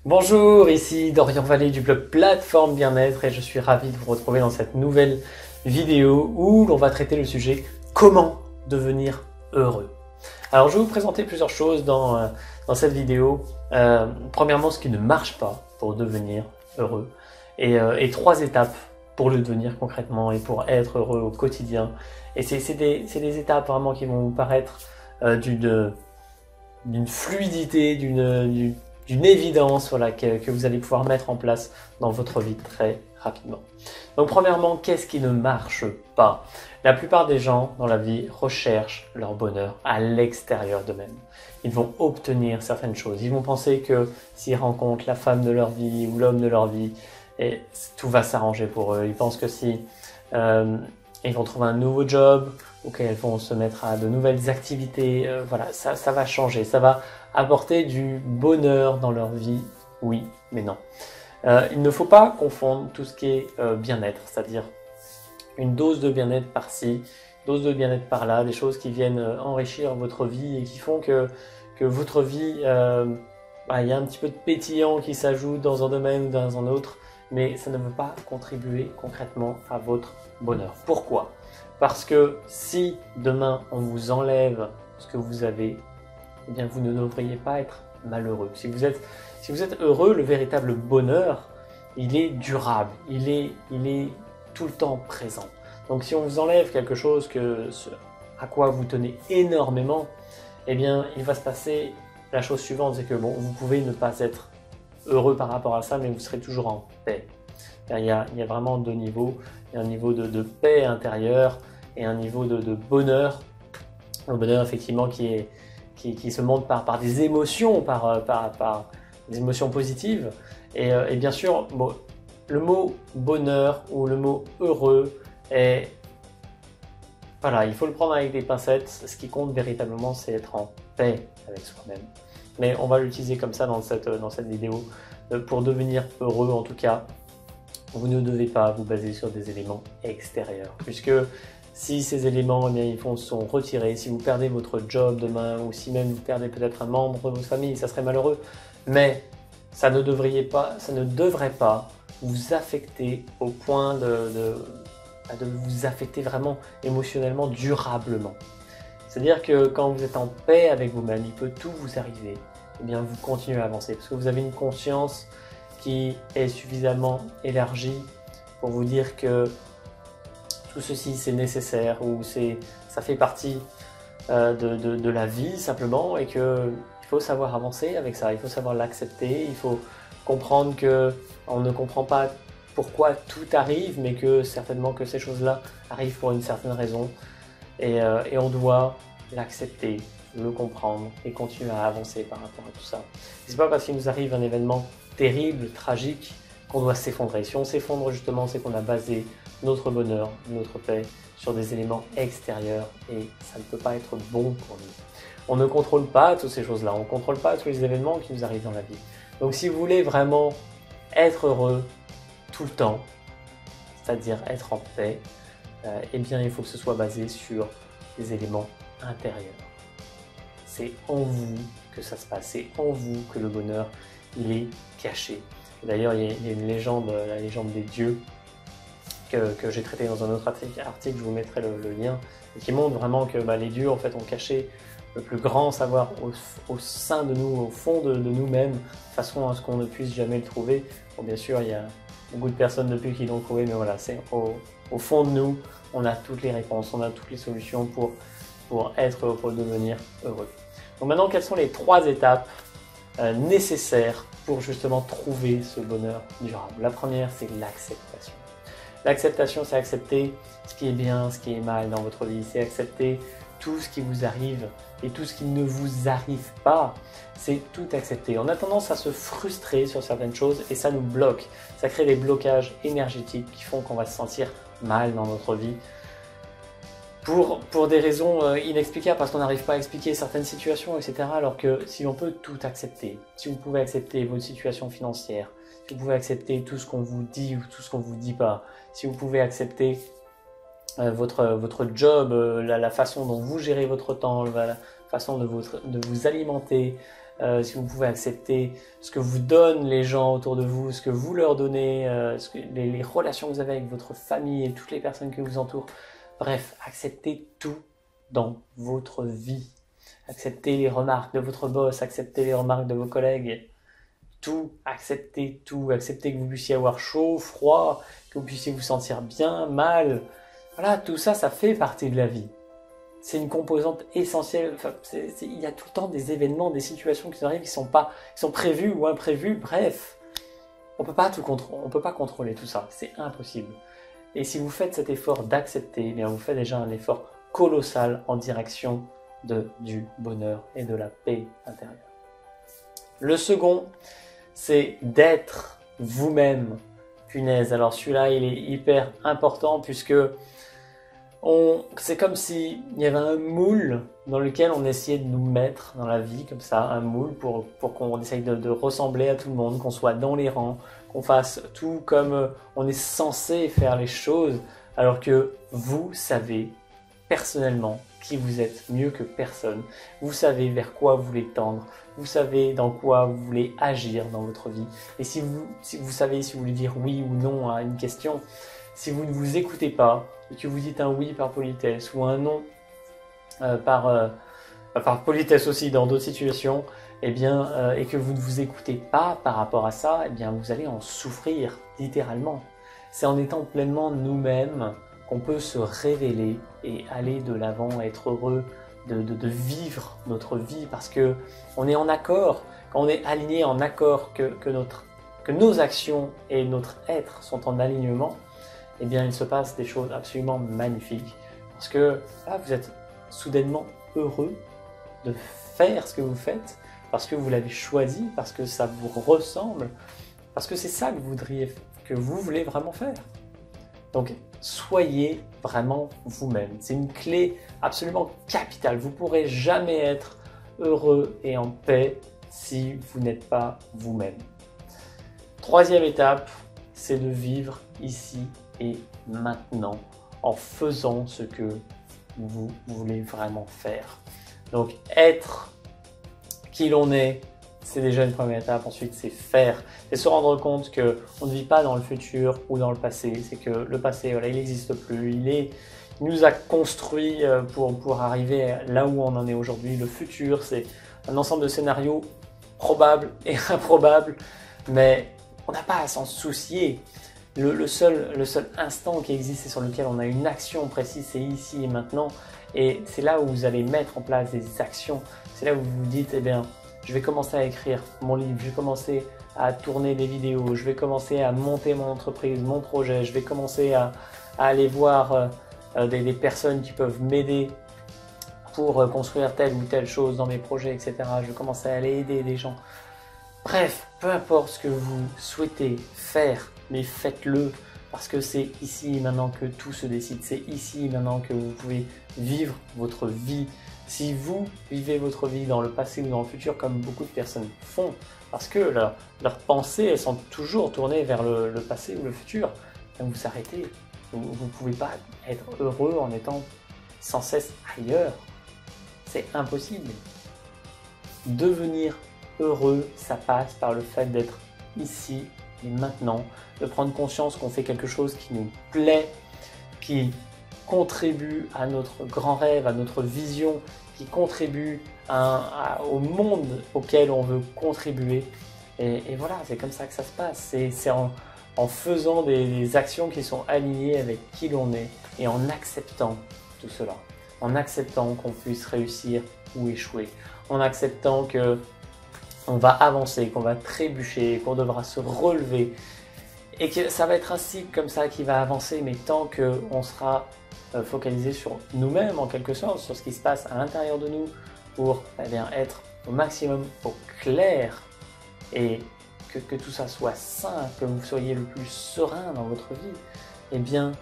Bonjour, ici Dorian Vallée du blog Plateforme Bien-être et je suis ravi de vous retrouver dans cette nouvelle vidéo où l'on va traiter le sujet comment devenir heureux. Alors je vais vous présenter plusieurs choses dans cette vidéo. Premièrement, ce qui ne marche pas pour devenir heureux et 3 étapes pour le devenir concrètement et pour être heureux au quotidien. Et c'est des étapes vraiment qui vont vous paraître d'une fluidité, d'une évidence voilà, que vous allez pouvoir mettre en place dans votre vie très rapidement. Donc premièrement, qu'est-ce qui ne marche pas? La plupart des gens dans la vie recherchent leur bonheur à l'extérieur d'eux-mêmes. Ils vont obtenir certaines choses. Ils vont penser que s'ils rencontrent la femme de leur vie ou l'homme de leur vie, et tout va s'arranger pour eux. Ils pensent que si ils vont trouver un nouveau job ou qu'elles vont se mettre à de nouvelles activités, voilà, ça va changer, ça va apporter du bonheur dans leur vie, oui, mais non. Il ne faut pas confondre tout ce qui est bien-être, c'est-à-dire une dose de bien-être par-ci, dose de bien-être par-là, des choses qui viennent enrichir votre vie et qui font que votre vie, il y a un petit peu de pétillant qui s'ajoute dans un domaine ou dans un autre, mais ça ne veut pas contribuer concrètement à votre bonheur. Pourquoi? Parce que si demain on vous enlève ce que vous avez, eh bien vous ne devriez pas être malheureux. Si vous êtes heureux, le véritable bonheur, il est durable, il est tout le temps présent. Donc si on vous enlève quelque chose à quoi vous tenez énormément, eh bien il va se passer la chose suivante, c'est que bon, vous pouvez ne pas être heureux par rapport à ça, mais vous serez toujours en paix. Il y a vraiment 2 niveaux. Il y a un niveau de paix intérieure et un niveau de bonheur. Le bonheur, effectivement, qui se montre par des émotions, par des émotions positives. Et bien sûr, bon, le mot bonheur ou le mot heureux est... Voilà, il faut le prendre avec des pincettes. Ce qui compte véritablement, c'est être en paix avec soi-même. Mais on va l'utiliser comme ça dans cette vidéo. Pour devenir heureux, en tout cas, vous ne devez pas vous baser sur des éléments extérieurs. Puisque si ces éléments, eh bien, ils sont retirés, si vous perdez votre job demain, ou si même vous perdez peut-être un membre de votre famille, ça serait malheureux. Mais ça ne devrait pas vous affecter au point de vous affecter vraiment émotionnellement, durablement. C'est-à-dire que quand vous êtes en paix avec vous-même, il peut tout vous arriver. Eh bien, vous continuez à avancer parce que vous avez une conscience qui est suffisamment élargie pour vous dire que tout ceci c'est nécessaire ou ça fait partie de la vie simplement et qu'il faut savoir avancer avec ça, il faut savoir l'accepter, il faut comprendre qu'on ne comprend pas pourquoi tout arrive mais que certainement que ces choses-là arrivent pour une certaine raison et on doit l'accepter, le comprendre et continuer à avancer par rapport à tout ça. C'est pas parce qu'il nous arrive un événement terrible, tragique, qu'on doit s'effondrer. Si on s'effondre justement, c'est qu'on a basé notre bonheur, notre paix sur des éléments extérieurs et ça ne peut pas être bon pour nous. On ne contrôle pas toutes ces choses-là, on ne contrôle pas tous les événements qui nous arrivent dans la vie. Donc si vous voulez vraiment être heureux tout le temps, c'est-à-dire être en paix, eh bien il faut que ce soit basé sur des éléments intérieurs. C'est en vous que ça se passe, c'est en vous que le bonheur il est caché. D'ailleurs, il y a une légende, la légende des dieux, que j'ai traité dans un autre article, je vous mettrai le lien, et qui montre vraiment que les dieux en fait ont caché le plus grand savoir au sein de nous, au fond de nous-mêmes, de façon à ce qu'on ne puisse jamais le trouver. Bon, bien sûr, il y a beaucoup de personnes depuis qui l'ont trouvé, mais voilà, c'est au fond de nous, on a toutes les réponses, on a toutes les solutions pour devenir heureux. Donc maintenant, quelles sont les 3 étapes nécessaires pour justement trouver ce bonheur durable? La première, c'est l'acceptation. L'acceptation, c'est accepter ce qui est bien, ce qui est mal dans votre vie. C'est accepter tout ce qui vous arrive et tout ce qui ne vous arrive pas. C'est tout accepter. On a tendance à se frustrer sur certaines choses et ça nous bloque. Ça crée des blocages énergétiques qui font qu'on va se sentir mal dans notre vie. Pour des raisons inexplicables, parce qu'on n'arrive pas à expliquer certaines situations, etc. Alors que si on peut tout accepter, si vous pouvez accepter votre situation financière, si vous pouvez accepter tout ce qu'on vous dit ou tout ce qu'on vous dit pas, si vous pouvez accepter votre job, la façon dont vous gérez votre temps, la façon de vous alimenter, si vous pouvez accepter ce que vous donnent les gens autour de vous, ce que vous leur donnez, les relations que vous avez avec votre famille et toutes les personnes qui vous entourent. Bref, acceptez tout dans votre vie. Acceptez les remarques de votre boss, acceptez les remarques de vos collègues. Tout, acceptez tout. Acceptez que vous puissiez avoir chaud, froid, que vous puissiez vous sentir bien, mal. Voilà, tout ça, ça fait partie de la vie. C'est une composante essentielle. Enfin, il y a tout le temps des événements, des situations qui arrivent qui sont prévues ou imprévues. Bref, on peut pas tout contrôler. On peut pas contrôler tout ça. C'est impossible. Et si vous faites cet effort d'accepter, eh bien vous faites déjà un effort colossal en direction du bonheur et de la paix intérieure. Le second, c'est d'être vous-même. Punaise, alors celui-là, il est hyper important puisque c'est comme s'il y avait un moule dans lequel on essayait de nous mettre dans la vie, comme ça, un moule pour qu'on essaye de ressembler à tout le monde, qu'on soit dans les rangs, qu'on fasse tout comme on est censé faire les choses, alors que vous savez personnellement qui vous êtes mieux que personne. Vous savez vers quoi vous voulez tendre, vous savez dans quoi vous voulez agir dans votre vie. Et si vous savez si vous voulez dire oui ou non à une question, si vous ne vous écoutez pas et que vous dites un oui par politesse ou un non par politesse aussi dans d'autres situations, eh bien, et que vous ne vous écoutez pas par rapport à ça, eh bien, vous allez en souffrir littéralement. C'est en étant pleinement nous-mêmes qu'on peut se révéler et aller de l'avant, être heureux de vivre notre vie parce que on est en accord, quand on est aligné en accord que nos actions et notre être sont en alignement, eh bien il se passe des choses absolument magnifiques parce que là vous êtes soudainement heureux de faire ce que vous faites parce que vous l'avez choisi, parce que ça vous ressemble, parce que c'est ça que vous voulez vraiment faire. Donc, soyez vraiment vous-même. C'est une clé absolument capitale. Vous ne pourrez jamais être heureux et en paix si vous n'êtes pas vous-même. Troisième étape, c'est de vivre ici et maintenant en faisant ce que vous voulez vraiment faire. Donc, être qui l'on est, c'est déjà une première étape. Ensuite, c'est faire. C'est se rendre compte qu'on ne vit pas dans le futur ou dans le passé. C'est que le passé, voilà, il n'existe plus. Il nous a construit pour arriver là où on en est aujourd'hui. Le futur, c'est un ensemble de scénarios probables et improbables, mais on n'a pas à s'en soucier. Le seul instant qui existe et sur lequel on a une action précise, c'est ici et maintenant. Et c'est là où vous allez mettre en place des actions. C'est là où vous vous dites, eh bien, je vais commencer à écrire mon livre, je vais commencer à tourner des vidéos, je vais commencer à monter mon entreprise, mon projet, je vais commencer à aller voir des personnes qui peuvent m'aider pour construire telle ou telle chose dans mes projets, etc. Je vais commencer à aller aider des gens. Bref, peu importe ce que vous souhaitez faire, mais faites-le parce que c'est ici et maintenant que tout se décide. C'est ici et maintenant que vous pouvez vivre votre vie. Si vous vivez votre vie dans le passé ou dans le futur comme beaucoup de personnes font, parce que leurs pensées elles sont toujours tournées vers le passé ou le futur, donc vous arrêtez. Vous ne pouvez pas être heureux en étant sans cesse ailleurs. C'est impossible. Devenir heureux, ça passe par le fait d'être ici et maintenant, de prendre conscience qu'on fait quelque chose qui nous plaît, qui contribue à notre grand rêve, à notre vision, qui contribue au monde auquel on veut contribuer. Et voilà, c'est comme ça que ça se passe. C'est en faisant des actions qui sont alignées avec qui l'on est et en acceptant tout cela. En acceptant qu'on puisse réussir ou échouer. En acceptant qu'on va avancer, qu'on va trébucher, qu'on devra se relever. Et que ça va être un cycle comme ça qui va avancer, mais tant qu'on sera focalisé sur nous-mêmes en quelque sorte, sur ce qui se passe à l'intérieur de nous pour être au maximum au clair et que tout ça soit sain, que vous soyez le plus serein dans votre vie, eh bien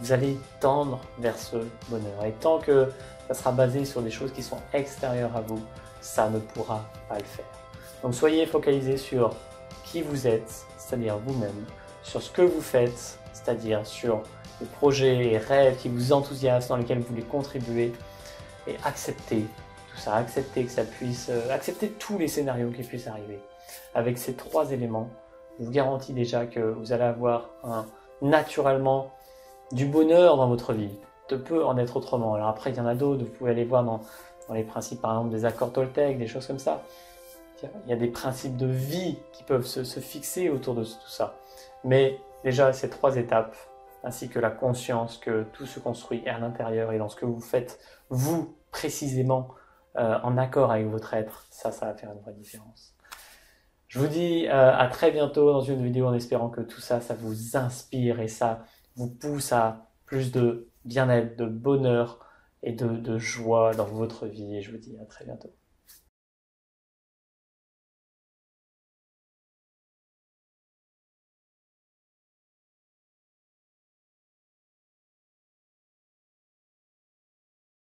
vous allez tendre vers ce bonheur. Et tant que ça sera basé sur des choses qui sont extérieures à vous, ça ne pourra pas le faire. Donc soyez focalisés sur qui vous êtes, c'est-à-dire vous-même, sur ce que vous faites, c'est-à-dire sur les projets et rêves qui vous enthousiasment, dans lesquels vous voulez contribuer, et acceptez tout ça, accepter que ça puisse, accepter tous les scénarios qui puissent arriver. Avec ces 3 éléments, je vous garantis déjà que vous allez avoir naturellement du bonheur dans votre vie. Ça peut en être autrement. Alors après, il y en a d'autres, vous pouvez aller voir dans les principes, par exemple, des accords Toltec, des choses comme ça. Il y a des principes de vie qui peuvent se fixer autour de tout ça. Mais déjà, ces 3 étapes, ainsi que la conscience que tout se construit à l'intérieur et dans ce que vous faites, vous, précisément, en accord avec votre être, ça va faire une vraie différence. Je vous dis à très bientôt dans une vidéo en espérant que tout ça, ça vous inspire et ça vous pousse à plus de bien-être, de bonheur et de joie dans votre vie. Et je vous dis à très bientôt.